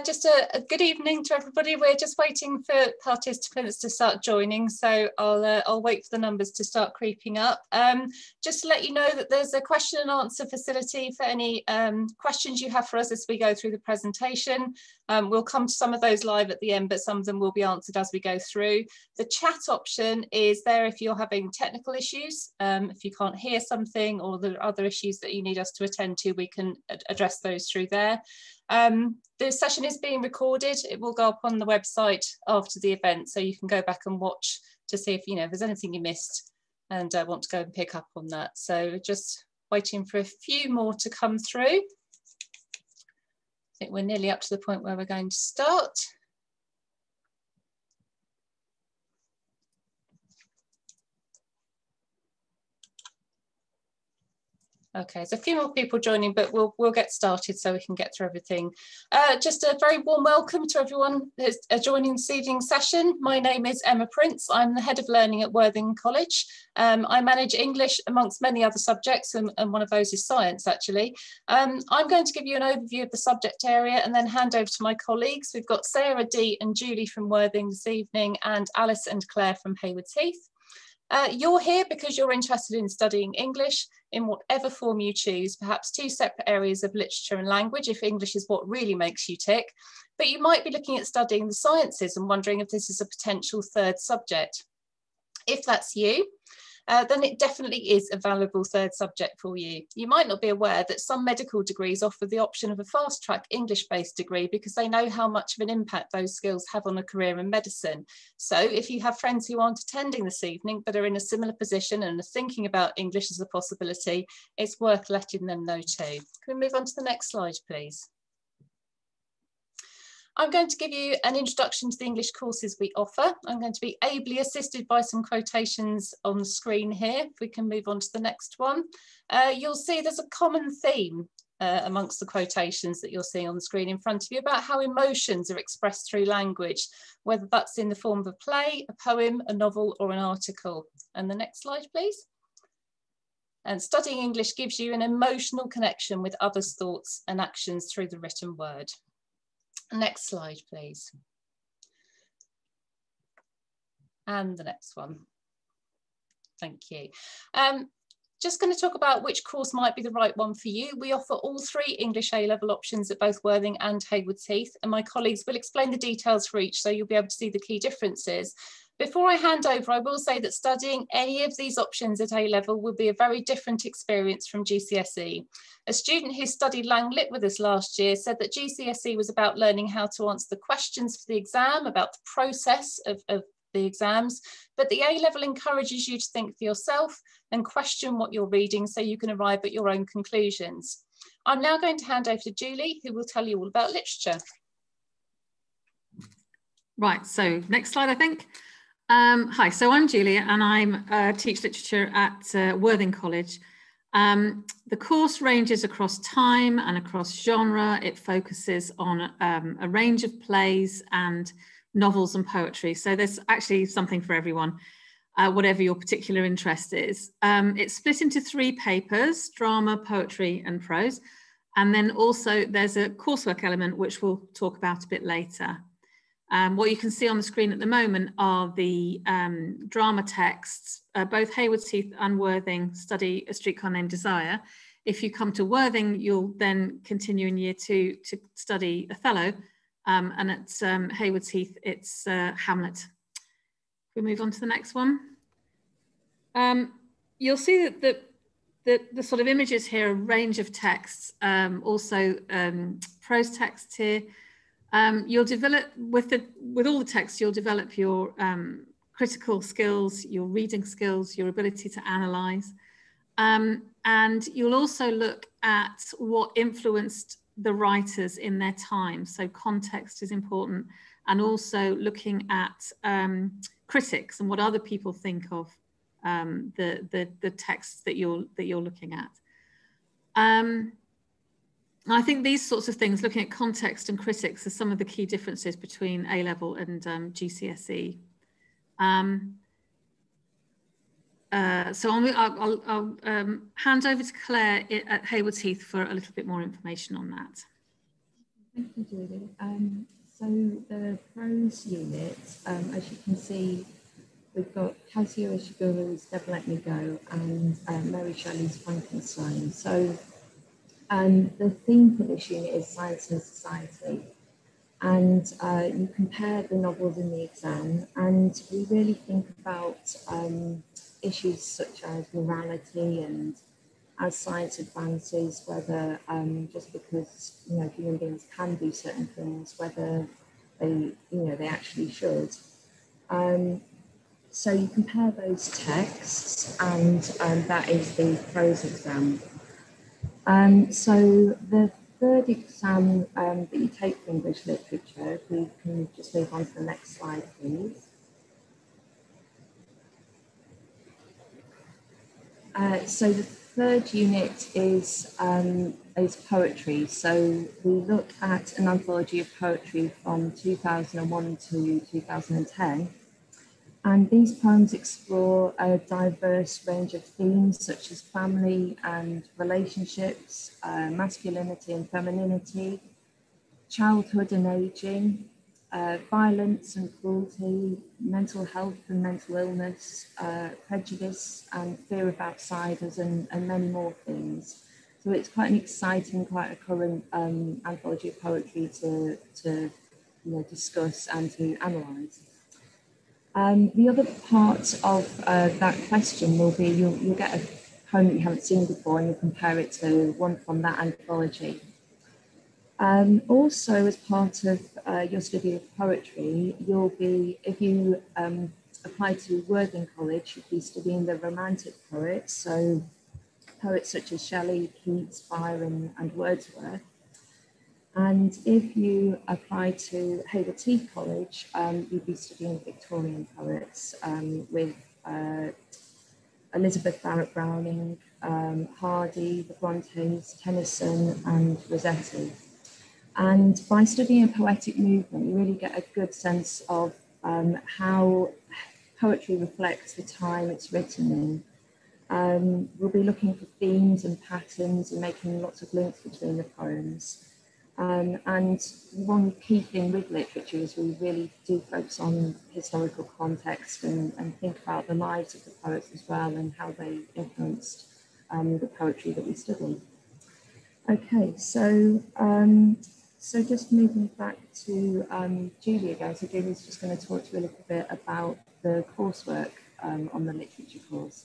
Just a good evening to everybody. We're just waiting for participants to start joining, so I'll wait for the numbers to start creeping up. Just to let you know that there's a question and answer facility for any questions you have for us as we go through the presentation. We'll come to some of those live at the end, but some of them will be answered as we go through. The chat option is there if you're having technical issues. If you can't hear something or there are other issues that you need us to attend to, we can address those through there. The session is being recorded. It will go up on the website after the event, so you can go back and watch to see if there's anything you missed and want to go and pick up on that. So just waiting for a few more to come through. I think we're nearly up to the point where we're going to start. Okay, there's a few more people joining, but we'll get started so we can get through everything. Just a very warm welcome to everyone who's joining this evening's session. My name is Emma Prince. I'm the Head of Learning at Worthing College. I manage English amongst many other subjects, and one of those is science, actually. I'm going to give you an overview of the subject area and then hand over to my colleagues. We've got Sarah, Dee and Julie from Worthing this evening, and Alice and Claire from Haywards Heath. You're here because you're interested in studying English in whatever form you choose, perhaps two separate areas of literature and language if English is what really makes you tick, but you might be looking at studying the sciences and wondering if this is a potential third subject. If that's you, then it definitely is a valuable third subject for you. You might not be aware that some medical degrees offer the option of a fast-track English-based degree because they know how much of an impact those skills have on a career in medicine. So if you have friends who aren't attending this evening but are in a similar position and are thinking about English as a possibility, it's worth letting them know too. Can we move on to the next slide, please? I'm going to give you an introduction to the English courses we offer. I'm going to be ably assisted by some quotations on the screen here. If we can move on to the next one. You'll see there's a common theme amongst the quotations that you're seeing on the screen in front of you about how emotions are expressed through language, whether that's in the form of a play, a poem, a novel or an article. And the next slide, please. And studying English gives you an emotional connection with others' thoughts and actions through the written word. Next slide, please. And the next one. Thank you. Just going to talk about which course might be the right one for you. We offer all three English A-level options at both Worthing and Haywards Heath, and my colleagues will explain the details for each so you'll be able to see the key differences. Before I hand over, I will say that studying any of these options at A-level will be a very different experience from GCSE. A student who studied Lang Lit with us last year said that GCSE was about learning how to answer the questions for the exam, about the process of the exams, but the A-level encourages you to think for yourself and question what you're reading so you can arrive at your own conclusions. I'm now going to hand over to Julie, who will tell you all about literature. Right, so next slide, I think. Hi, so I'm Julia and I teach literature at Worthing College. The course ranges across time and across genre. It focuses on a range of plays and novels and poetry. So there's actually something for everyone, whatever your particular interest is. It's split into three papers: drama, poetry and prose. And then also there's a coursework element, which we'll talk about a bit later. What you can see on the screen at the moment are the drama texts. Both Haywards Heath and Worthing study A Streetcar Named Desire. If you come to Worthing, you'll then continue in year 2 to study Othello, and at Haywards Heath, it's Hamlet. We move on to the next one. You'll see that the sort of images here, a range of texts, also prose texts here. You'll develop, with all the texts, you'll develop your critical skills, your reading skills, your ability to analyse. And you'll also look at what influenced the writers in their time. So context is important, and also looking at critics and what other people think of the texts that you're looking at. I think these sorts of things, looking at context and critics, are some of the key differences between A-level and GCSE. So I'll hand over to Claire at Haywards Heath for a little bit more information on that. Thank you, Julie. So the prose unit, as you can see, we've got Kazuo Ishiguro's Never Let Me Go and Mary Shelley's Frankenstein. So the theme for this unit is science and society. And you compare the novels in the exam, and we really think about issues such as morality and as science advances, whether just because human beings can do certain things, whether they actually should. So you compare those texts, and that is the prose exam. So the third exam that you take for English literature, if we can just move on to the next slide, please. So the third unit is poetry. So we look at an anthology of poetry from 2001 to 2010. And these poems explore a diverse range of themes such as family and relationships, masculinity and femininity, childhood and aging, violence and cruelty, mental health and mental illness, prejudice and fear of outsiders, and many more things. So it's quite an exciting, quite a current anthology of poetry to discuss and to analyse. The other part of that question will be you'll get a poem that you haven't seen before and you'll compare it to one from that anthology. Also, as part of your study of poetry, you'll be, if you apply to Worthing College, you'll be studying the Romantic poets, so poets such as Shelley, Keats, Byron and Wordsworth. And if you apply to Hayward College, you'd be studying Victorian poets with Elizabeth Barrett Browning, Hardy, the Brontes, Tennyson and Rossetti. And by studying a poetic movement, you really get a good sense of how poetry reflects the time it's written in. We'll be looking for themes and patterns and making lots of links between the poems. And one key thing with literature is we really do focus on historical context and think about the lives of the poets as well and how they influenced the poetry that we study. Okay, so just moving back to Julie again. So Julie's just going to talk to you a little bit about the coursework on the literature course.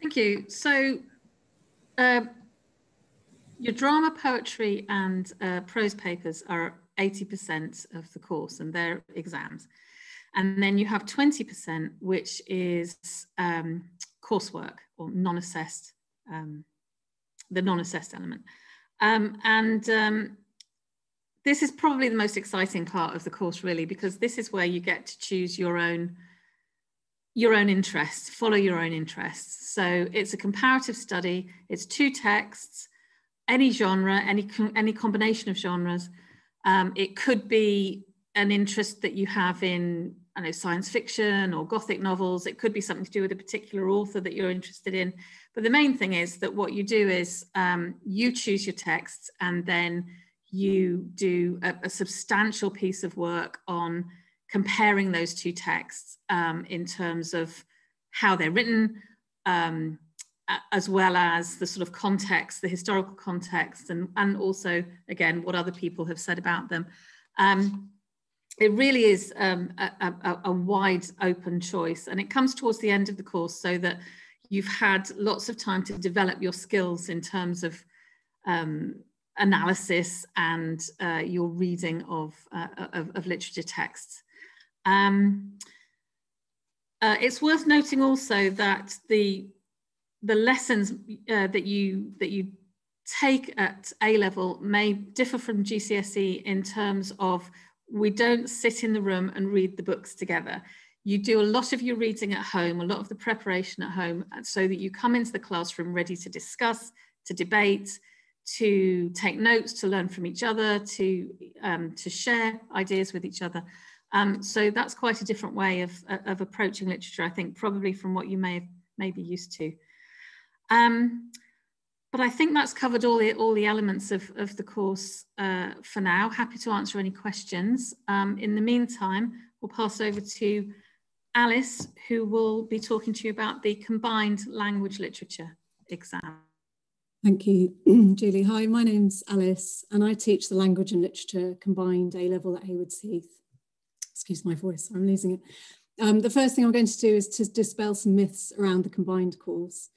Thank you. So your drama, poetry and prose papers are 80% of the course and they're exams. And then you have 20%, which is coursework or non-assessed, the non-assessed element. This is probably the most exciting part of the course, really, because this is where you get to choose your own interests, follow your own interests. So it's a comparative study, it's 2 texts, any genre, any combination of genres. It could be an interest that you have in, I don't know, science fiction or Gothic novels. It could be something to do with a particular author that you're interested in. But the main thing is that what you do is you choose your texts and then you do a substantial piece of work on comparing those 2 texts in terms of how they're written, as well as the sort of context, the historical context, and also, again, what other people have said about them. It really is a wide open choice, and it comes towards the end of the course so that you've had lots of time to develop your skills in terms of analysis and your reading of literature texts. It's worth noting also that the lessons that you take at A-level may differ from GCSE in terms of we don't sit in the room and read the books together. You do a lot of your reading at home, a lot of the preparation at home, so that you come into the classroom ready to discuss, to debate, to take notes, to learn from each other, to share ideas with each other. So that's quite a different way of approaching literature, I think, probably from what you may be used to. But I think that's covered all the elements of the course for now. Happy to answer any questions. In the meantime, we'll pass over to Alice, who will be talking to you about the combined language literature exam. Thank you, Julie. Hi, my name's Alice, and I teach the language and literature combined A-level at Haywards Heath. Excuse my voice, I'm losing it. The first thing I'm going to do is to dispel some myths around the combined course.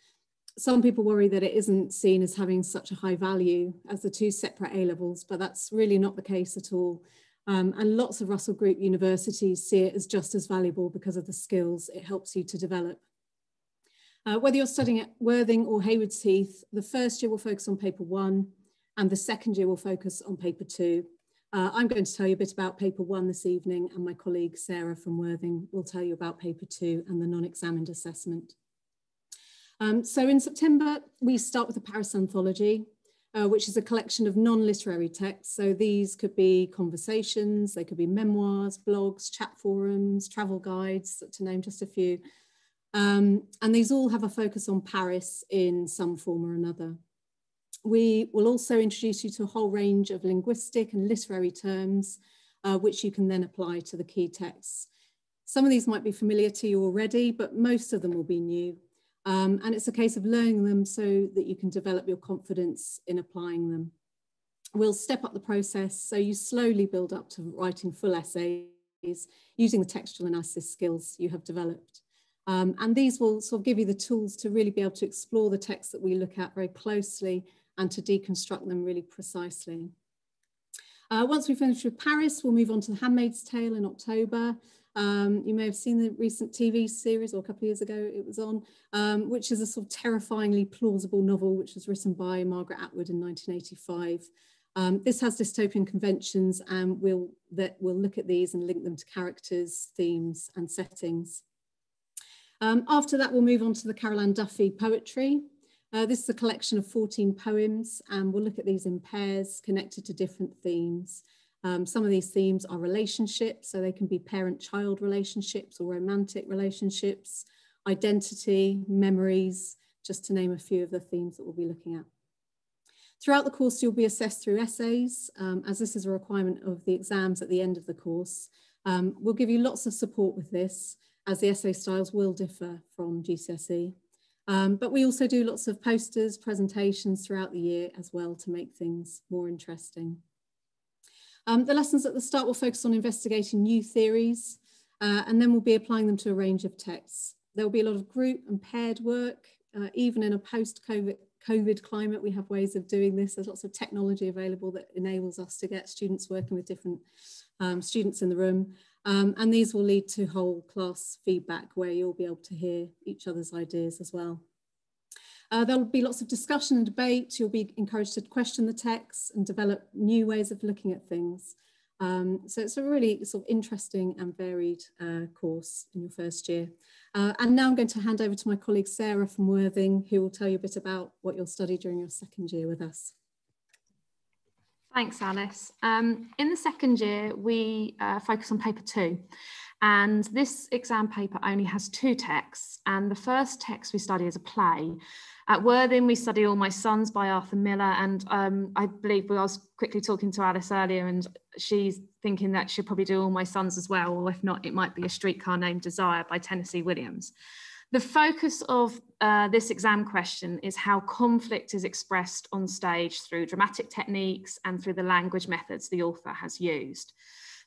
Some people worry that it isn't seen as having such a high value as the two separate A-levels, but that's really not the case at all. And lots of Russell Group universities see it as just as valuable because of the skills it helps you to develop. Whether you're studying at Worthing or Haywards Heath, the first year will focus on paper 1 and the second year will focus on paper 2. I'm going to tell you a bit about paper 1 this evening, and my colleague Sarah from Worthing will tell you about paper 2 and the non-examined assessment. So in September, we start with the Paris Anthology, which is a collection of non-literary texts. So these could be conversations, they could be memoirs, blogs, chat forums, travel guides, to name just a few. And these all have a focus on Paris in some form or another. We will also introduce you to a whole range of linguistic and literary terms, which you can then apply to the key texts. Some of these might be familiar to you already, but most of them will be new. And it's a case of learning them so that you can develop your confidence in applying them. We'll step up the process so you slowly build up to writing full essays using the textual analysis skills you have developed. And these will sort of give you the tools to really be able to explore the texts that we look at very closely and to deconstruct them really precisely. Once we finish with Paris, we'll move on to The Handmaid's Tale in October. You may have seen the recent TV series, or a couple of years ago it was on, which is a sort of terrifyingly plausible novel which was written by Margaret Atwood in 1985. This has dystopian conventions, and we'll look at these and link them to characters, themes and settings. After that, we'll move on to the Carol Ann Duffy poetry. This is a collection of 14 poems, and we'll look at these in pairs connected to different themes. Some of these themes are relationships, so they can be parent-child relationships or romantic relationships, identity, memories, just to name a few of the themes that we'll be looking at. Throughout the course, you'll be assessed through essays, as this is a requirement of the exams at the end of the course. We'll give you lots of support with this, as the essay styles will differ from GCSE. But we also do lots of posters, presentations throughout the year as well to make things more interesting. The lessons at the start will focus on investigating new theories, and then we'll be applying them to a range of texts. There will be a lot of group and paired work, even in a post-COVID climate. We have ways of doing this. There's lots of technology available that enables us to get students working with different students in the room. And these will lead to whole class feedback where you'll be able to hear each other's ideas as well. There'll be lots of discussion and debate. You'll be encouraged to question the text and develop new ways of looking at things. So it's a really sort of interesting and varied course in your first year. And now I'm going to hand over to my colleague Sarah from Worthing, who will tell you a bit about what you'll study during your second year with us. Thanks, Alice. In the second year, we focus on paper 2. And this exam paper only has 2 texts. And the first text we study is a play. At Worthing, we study All My Sons by Arthur Miller. And I believe I was quickly talking to Alice earlier, and she's thinking that she'll probably do All My Sons as well. Or if not, it might be A Streetcar Named Desire by Tennessee Williams. The focus of this exam question is how conflict is expressed on stage through dramatic techniques and through the language methods the author has used.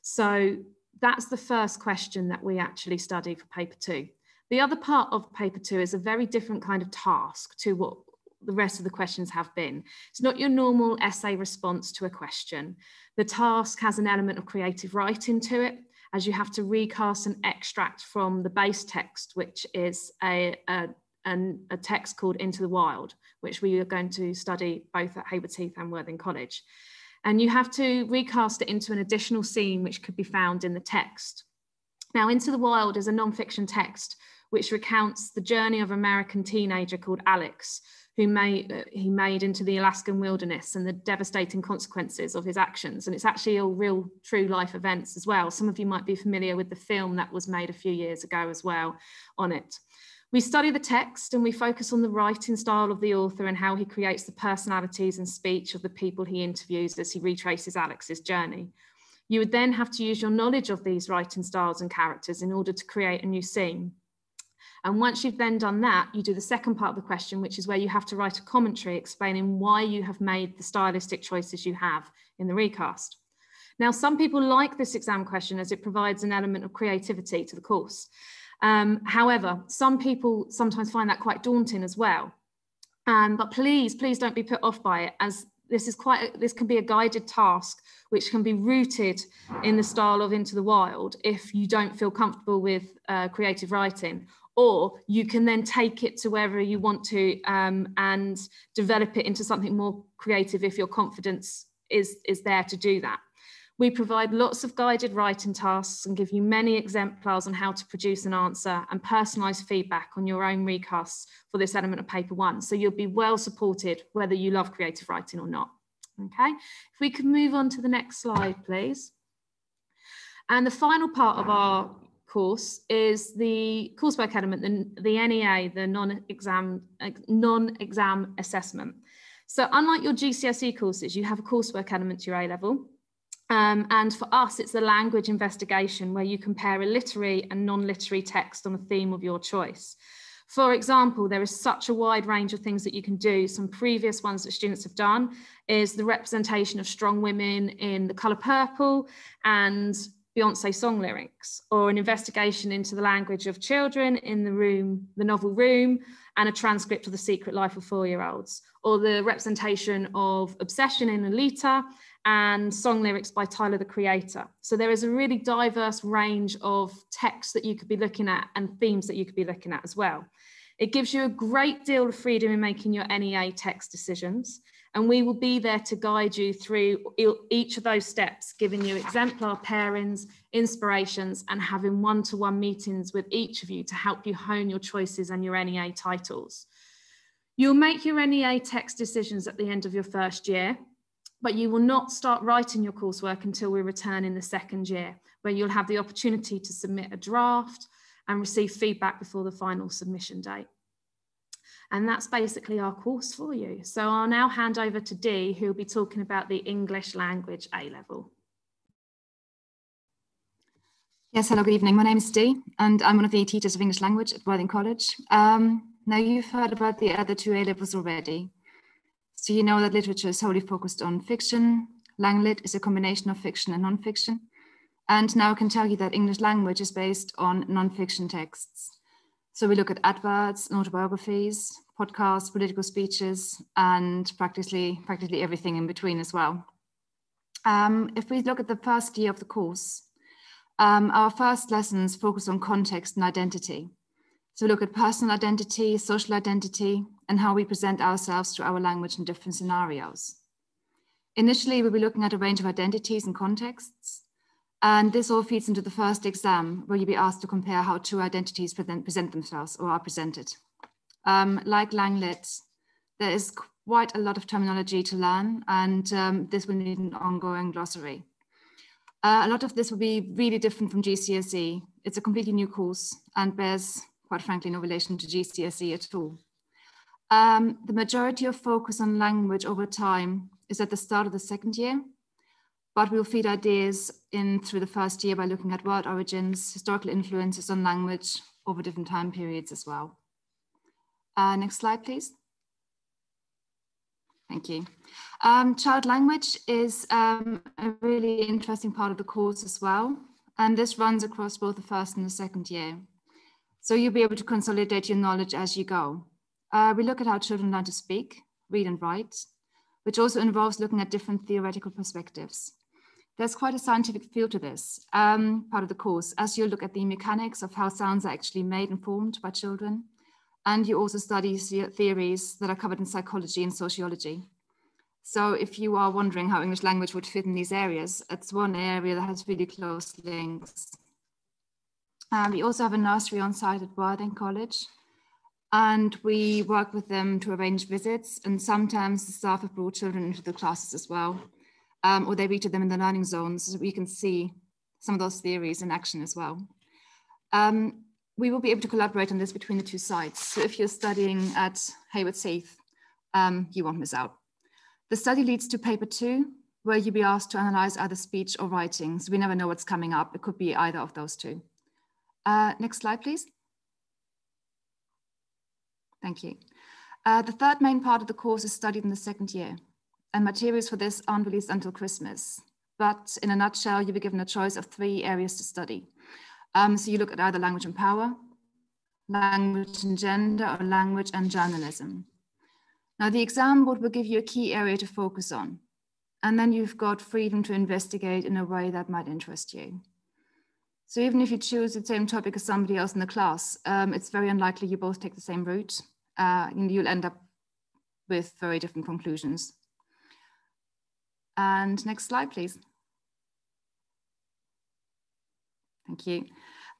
So that's the first question that we actually study for paper 2. The other part of paper 2 is a very different kind of task to what the rest of the questions have been. It's not your normal essay response to a question. The task has an element of creative writing to it, as you have to recast and extract from the base text, which is a text called Into the Wild, which we are going to study both at Haywards Heath and Worthing College. And you have to recast it into an additional scene which could be found in the text. Now, Into the Wild is a non-fiction text which recounts the journey of an American teenager called Alex, who he made into the Alaskan wilderness and the devastating consequences of his actions. And it's actually all real true life events as well. Some of you might be familiar with the film that was made a few years ago as well on it. We study the text and we focus on the writing style of the author and how he creates the personalities and speech of the people he interviews as he retraces Alex's journey. You would then have to use your knowledge of these writing styles and characters in order to create a new scene. And once you've then done that, you do the second part of the question, which is where you have to write a commentary explaining why you have made the stylistic choices you have in the recast. Now, some people like this exam question as it provides an element of creativity to the course. However, some people sometimes find that quite daunting as well. But please don't be put off by it, as this can be a guided task which can be rooted in the style of Into the Wild if you don't feel comfortable with creative writing, or you can then take it to wherever you want to and develop it into something more creative if your confidence is there to do that. We provide lots of guided writing tasks and give you many exemplars on how to produce an answer and personalised feedback on your own recasts for this element of paper 1. So you'll be well supported whether you love creative writing or not. Okay, if we could move on to the next slide, please. And the final part of our course is the coursework element, the NEA, the non-exam assessment. So unlike your GCSE courses, you have a coursework element to your A-level. And for us, it's the language investigation where you compare a literary and non-literary text on a theme of your choice. For example, there is such a wide range of things that you can do. Some previous ones that students have done is the representation of strong women in The Colour Purple and Beyonce song lyrics, or an investigation into the language of children in the novel Room, and a transcript of The Secret Life of 4-year-olds, or the representation of obsession in Alita and song lyrics by Tyler, the Creator. So there is a really diverse range of texts that you could be looking at and themes that you could be looking at as well. It gives you a great deal of freedom in making your NEA text decisions, and we will be there to guide you through each of those steps, giving you exemplar pairings, inspirations, and having one-to-one meetings with each of you to help you hone your choices and your NEA titles. You'll make your NEA text decisions at the end of your first year, but you will not start writing your coursework until we return in the second year, where you'll have the opportunity to submit a draft and receive feedback before the final submission date. And that's basically our course for you. So I'll now hand over to Dee, who will be talking about the English language A-level. Yes, hello, good evening. My name is Dee, and I'm one of the teachers of English language at Worthing College. Now, you've heard about the other two A-levels already. So you know that literature is wholly focused on fiction. Langlit is a combination of fiction and non-fiction. And now I can tell you that English language is based on non-fiction texts. So we look at adverts and autobiographies, podcasts, political speeches, and practically everything in between as well. If we look at the first year of the course, our first lessons focus on context and identity. So we look at personal identity, social identity, and how we present ourselves through our language in different scenarios. Initially, we'll be looking at a range of identities and contexts. And this all feeds into the first exam, where you'll be asked to compare how two identities present themselves or are presented. Like Langlit, there is quite a lot of terminology to learn, and this will need an ongoing glossary. A lot of this will be really different from GCSE. It's a completely new course and bears, quite frankly, no relation to GCSE at all. The majority of focus on language over time is at the start of the second year, but we'll feed ideas in through the first year by looking at word origins, historical influences on language over different time periods as well. Next slide, please. Thank you. Child language is a really interesting part of the course as well. And this runs across both the first and the second year. So you'll be able to consolidate your knowledge as you go. We look at how children learn to speak, read and write, which also involves looking at different theoretical perspectives. There's quite a scientific feel to this part of the course, as you look at the mechanics of how sounds are actually made and formed by children. And you also study theories that are covered in psychology and sociology. So if you are wondering how English language would fit in these areas, it's one area that has really close links. We also have a nursery on site at Worthing College, and we work with them to arrange visits, and sometimes the staff have brought children into the classes as well, or they read to them in the learning zones so we can see some of those theories in action as well. we will be able to collaborate on this between the two sites. So if you're studying at Haywards Heath, you won't miss out. The study leads to paper 2, where you'll be asked to analyze either speech or writing. So we never know what's coming up. It could be either of those two. Next slide, please. Thank you. The third main part of the course is studied in the second year, and materials for this aren't released until Christmas. But in a nutshell, you'll be given a choice of 3 areas to study. So you look at either language and power, language and gender, or language and journalism. Now, the exam board will give you a key area to focus on, and then you've got freedom to investigate in a way that might interest you. So even if you choose the same topic as somebody else in the class, it's very unlikely you both take the same route. And you'll end up with very different conclusions. And next slide, please. Thank you.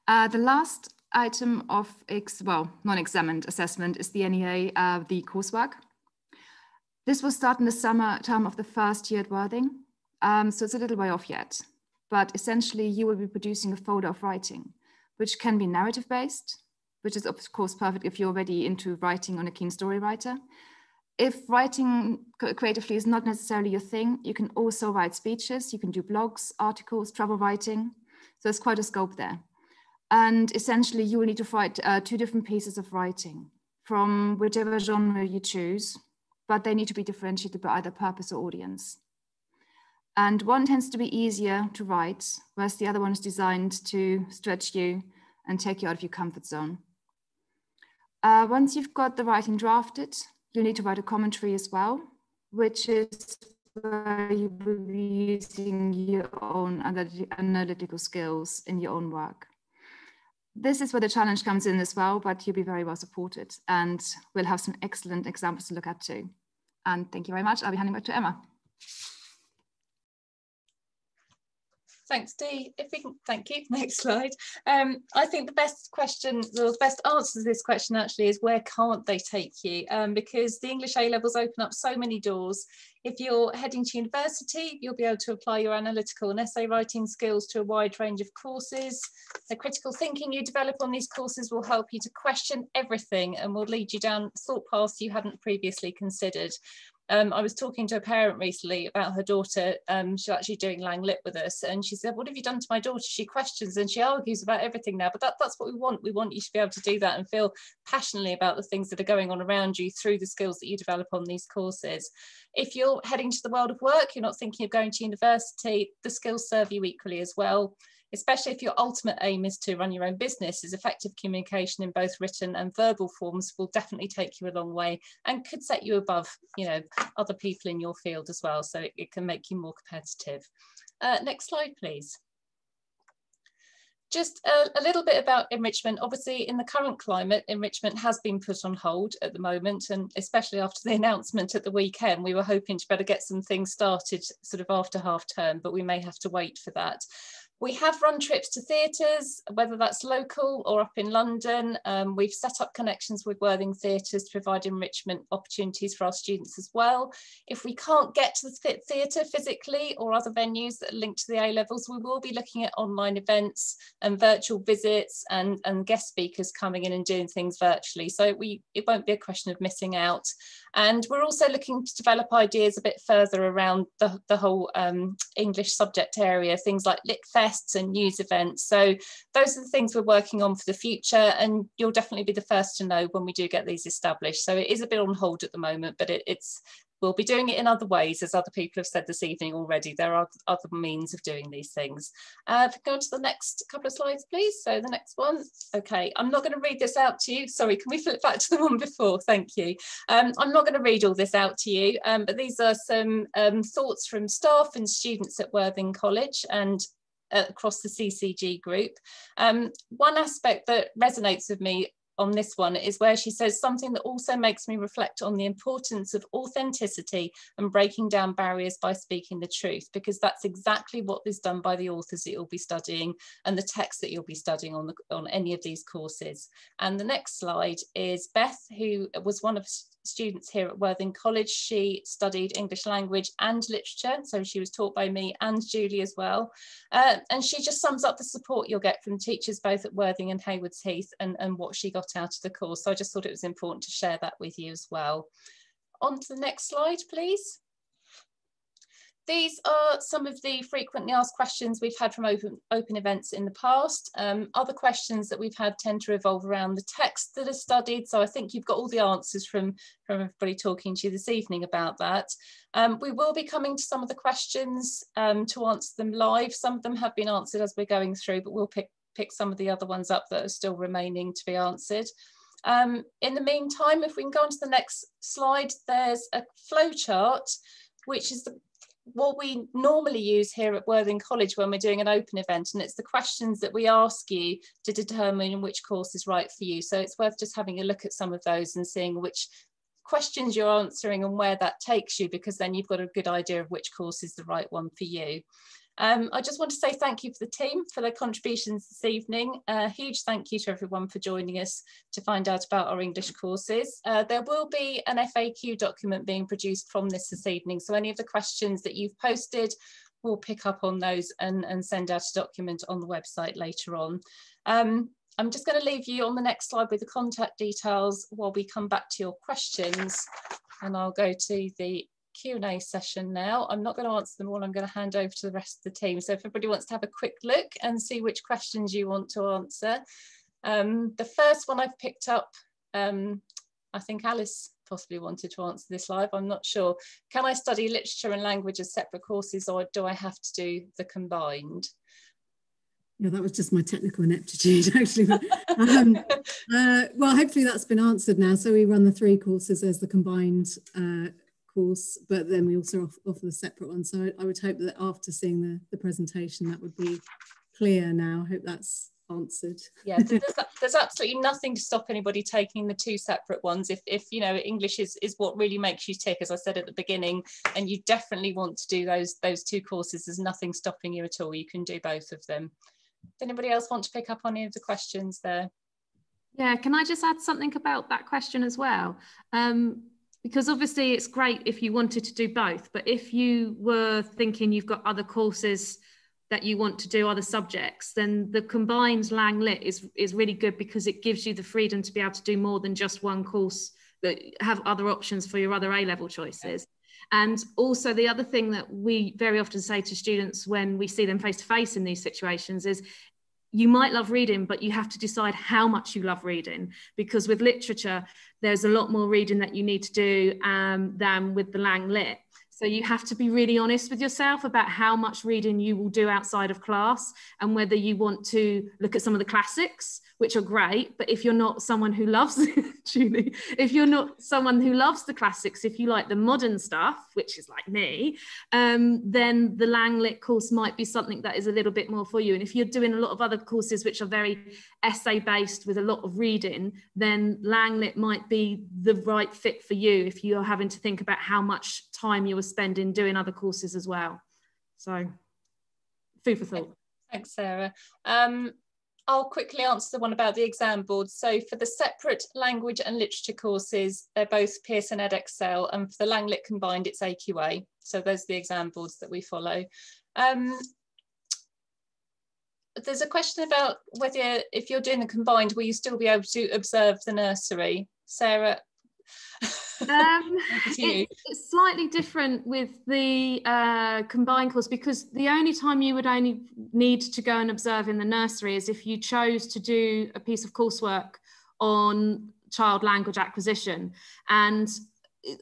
The last item of, non-examined assessment is the NEA, the coursework. This will start in the summer term of the first year at Worthing. So it's a little way off yet, but essentially you will be producing a folder of writing, which can be narrative-based, which is of course perfect if you're already into writing on a keen story writer. If writing creatively is not necessarily your thing, you can also write speeches, you can do blogs, articles, travel writing. So there's quite a scope there. And essentially you will need to write 2 different pieces of writing from whichever genre you choose, but they need to be differentiated by either purpose or audience. And one tends to be easier to write, whereas the other one is designed to stretch you and take you out of your comfort zone. Once you've got the writing drafted, you'll need to write a commentary as well, which is where you will be using your own analytical skills in your own work. This is where the challenge comes in as well, but you'll be very well supported, and we'll have some excellent examples to look at too. And thank you very much. I'll be handing back to Emma. Thanks, Dee. If we can, thank you. Next slide. I think the best question, or the best answer to this question actually is, where can't they take you? Because the English A-levels open up so many doors. If you're heading to university, you'll be able to apply your analytical and essay writing skills to a wide range of courses. The critical thinking you develop on these courses will help you to question everything and will lead you down thought paths you hadn't previously considered. I was talking to a parent recently about her daughter. She's actually doing Lang Lit with us, and she said, "What have you done to my daughter? She questions and she argues about everything now." But that's what we want. We want you to be able to do that and feel passionately about the things that are going on around you through the skills that you develop on these courses. If you're heading to the world of work, you're not thinking of going to university, the skills serve you equally as well. Especially if your ultimate aim is to run your own business, is effective communication in both written and verbal forms will definitely take you a long way and could set you above, you know, other people in your field as well. So it can make you more competitive. Next slide, please. Just a little bit about enrichment. Obviously, in the current climate, enrichment has been put on hold at the moment, and especially after the announcement at the weekend, we were hoping to better get some things started sort of after half term, but we may have to wait for that. We have run trips to theatres, whether that's local or up in London. We've set up connections with Worthing theatres to provide enrichment opportunities for our students as well. If we can't get to the theatre physically or other venues that are linked to the A-levels, we will be looking at online events and virtual visits and guest speakers coming in and doing things virtually. So it won't be a question of missing out. And we're also looking to develop ideas a bit further around the whole English subject area, things like Lit Fests and news events. So those are the things we're working on for the future, and you'll definitely be the first to know when we do get these established. So it is a bit on hold at the moment, but we'll be doing it in other ways, as other people have said this evening already. There are other means of doing these things. If we go to the next couple of slides, please. So the next one. Okay, I'm not going to read this out to you. Sorry, can we flip back to the one before? Thank you. I'm not going to read all this out to you, but these are some thoughts from staff and students at Worthing College and across the CCG group. One aspect that resonates with me on this one is where she says something that also makes me reflect on the importance of authenticity and breaking down barriers by speaking the truth, because that's exactly what is done by the authors that you'll be studying and the text that you'll be studying on any of these courses. And the next slide is Beth, who was one of students here at Worthing College. She studied English language and literature, so she was taught by me and Julie as well. And she just sums up the support you'll get from teachers both at Worthing and Haywards Heath, and what she got out of the course. So I just thought it was important to share that with you as well. On to the next slide, please. These are some of the frequently asked questions we've had from open events in the past. Other questions that we've had tend to revolve around the text that is studied. So I think you've got all the answers from everybody talking to you this evening about that. We will be coming to some of the questions to answer them live. Some of them have been answered as we're going through, but we'll pick some of the other ones up that are still remaining to be answered. In the meantime, if we can go on to the next slide, there's a flow chart, which is what we normally use here at Worthing College when we're doing an open event, and it's the questions that we ask you to determine which course is right for you. So it's worth just having a look at some of those and seeing which questions you're answering and where that takes you, because then you've got a good idea of which course is the right one for you. I just want to say thank you for the team for their contributions this evening. A huge thank you to everyone for joining us to find out about our English courses. There will be an FAQ document being produced from this evening, so any of the questions that you've posted, we'll pick up on those and send out a document on the website later on. I'm just going to leave you on the next slide with the contact details while we come back to your questions, and I'll go to the Q&A session now. I'm not going to answer them all. I'm going to hand over to the rest of the team. So if everybody wants to have a quick look and see which questions you want to answer. The first one I've picked up, I think Alice possibly wanted to answer this live. I'm not sure. Can I study literature and language as separate courses, or do I have to do the combined? Yeah, that was just my technical ineptitude, actually. But, well, hopefully that's been answered now. So we run the 3 courses as the combined course, but then we also offer the separate one. So I would hope that after seeing the presentation, that would be clear now. I hope that's answered. Yeah, there's absolutely nothing to stop anybody taking the 2 separate ones. If you know, English is what really makes you tick, as I said at the beginning, and you definitely want to do those 2 courses, there's nothing stopping you at all. You can do both of them. Does anybody else want to pick up on any of the questions there? Yeah, can I just add something about that question as well? Because obviously it's great if you wanted to do both, but if you were thinking you've got other courses that you want to do, other subjects, then the combined Lang Lit is really good, because it gives you the freedom to be able to do more than just one course, that have other options for your other A-level choices. And also the other thing that we very often say to students when we see them face to face in these situations is, you might love reading, but you have to decide how much you love reading, because with literature, there's a lot more reading that you need to do than with the Lang Lit. So you have to be really honest with yourself about how much reading you will do outside of class, and whether you want to look at some of the classics, which are great, but if you're not someone who loves, Julie, if you're not someone who loves the classics, if you like the modern stuff, which is like me, then the Lang Lit course might be something that is a little bit more for you. And if you're doing a lot of other courses which are very essay-based with a lot of reading, then Lang Lit might be the right fit for you if you're having to think about how much time you were spending doing other courses as well. So, food for thought. Thanks, Sarah. I'll quickly answer the one about the exam board. So for the separate language and literature courses, they're both Pearson Edexcel, and for the Lang Lit combined, it's AQA. So those are the exam boards that we follow. There's a question about whether, if you're doing the combined, will you still be able to observe the nursery? Sarah? It's slightly different with the combined course, because the only time you would only need to go and observe in the nursery is if you chose to do a piece of coursework on child language acquisition. And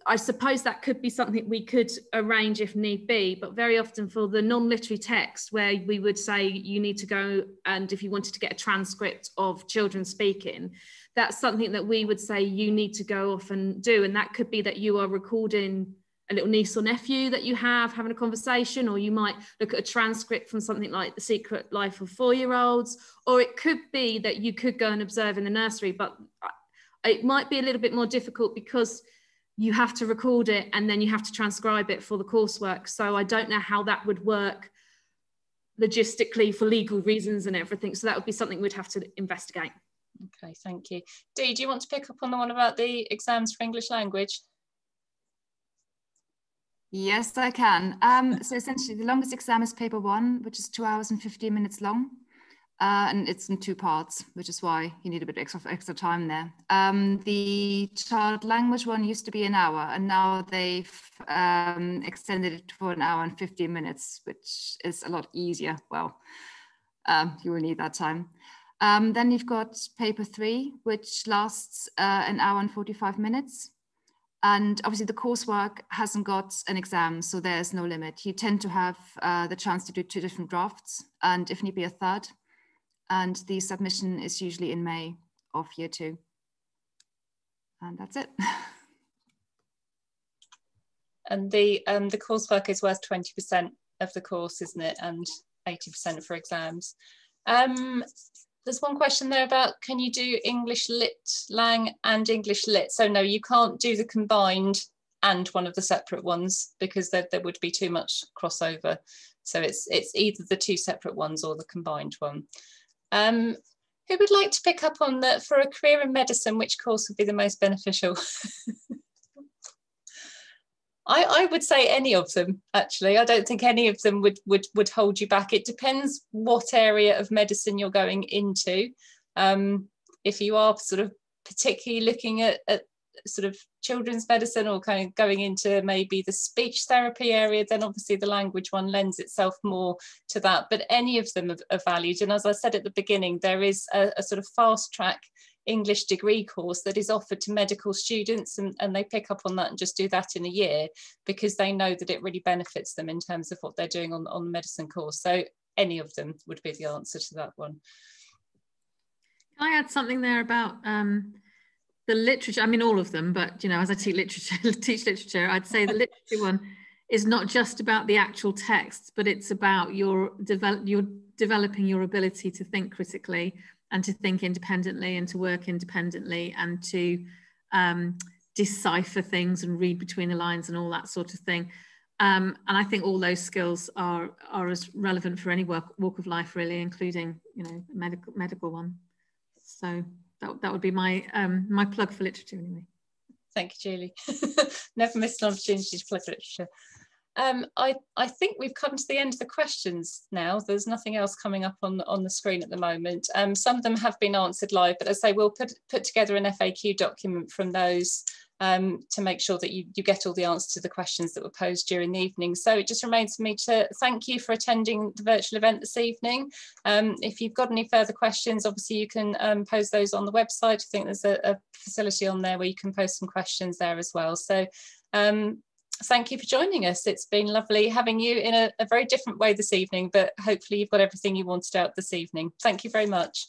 I suppose that could be something we could arrange if need be, but very often for the non-literary text, where we would say you need to go, and if you wanted to get a transcript of children speaking, that's something that we would say you need to go off and do. And that could be that you are recording a little niece or nephew that you have having a conversation, or you might look at a transcript from something like The Secret Life of 4-year-olds, or it could be that you could go and observe in the nursery, but it might be a little bit more difficult because you have to record it and then you have to transcribe it for the coursework. So I don't know how that would work logistically for legal reasons and everything. So that would be something we'd have to investigate. Okay, thank you. Dee, do you want to pick up on the one about the exams for English language? Yes, I can. So essentially the longest exam is paper 1, which is 2 hours and 15 minutes long. And it's in 2 parts, which is why you need a bit extra time there. The child language one used to be an hour, and now they've extended it for 1 hour and 15 minutes, which is a lot easier. Well, you will need that time. Then you've got paper 3, which lasts 1 hour and 45 minutes. And obviously the coursework hasn't got an exam, so there's no limit. You tend to have the chance to do 2 different drafts, and if need be a third. And the submission is usually in May of year 2. And that's it. And the coursework is worth 20% of the course, isn't it? And 80% for exams. There's one question there about, can you do English Lit Lang and English Lit? So no, you can't do the combined and one of the separate ones, because there would be too much crossover. So it's either the 2 separate ones or the combined one. Who would like to pick up on that? For a career in medicine, which course would be the most beneficial? I would say any of them, actually. I don't think any of them would hold you back. It depends what area of medicine you're going into. If you are sort of particularly looking at sort of children's medicine, or kind of going into maybe the speech therapy area, then obviously the language one lends itself more to that. But any of them are valued. And as I said at the beginning, there is a sort of fast track English degree course that is offered to medical students, and they pick up on that and just do that in a year, because they know that it really benefits them in terms of what they're doing on the medicine course. So any of them would be the answer to that one. Can I add something there about the literature? I mean, all of them, but you know, as I teach literature, I'd say the literature one is not just about the actual text, but it's about you're developing your ability to think critically and to think independently and to work independently and to decipher things and read between the lines and all that sort of thing. And I think all those skills are as relevant for any walk of life, really, including, you know, medical one. So that would be my my plug for literature, anyway. Thank you, Julie. Never missed an opportunity to plug literature. I think we've come to the end of the questions now. There's nothing else coming up on the screen at the moment. Some of them have been answered live, but as I say, we'll put together an FAQ document from those to make sure that you get all the answers to the questions that were posed during the evening. So it just remains for me to thank you for attending the virtual event this evening. If you've got any further questions, obviously you can post those on the website. I think there's a facility on there where you can post some questions there as well. So thank you for joining us. It's been lovely having you in a very different way this evening, but hopefully you've got everything you wanted out this evening. Thank you very much.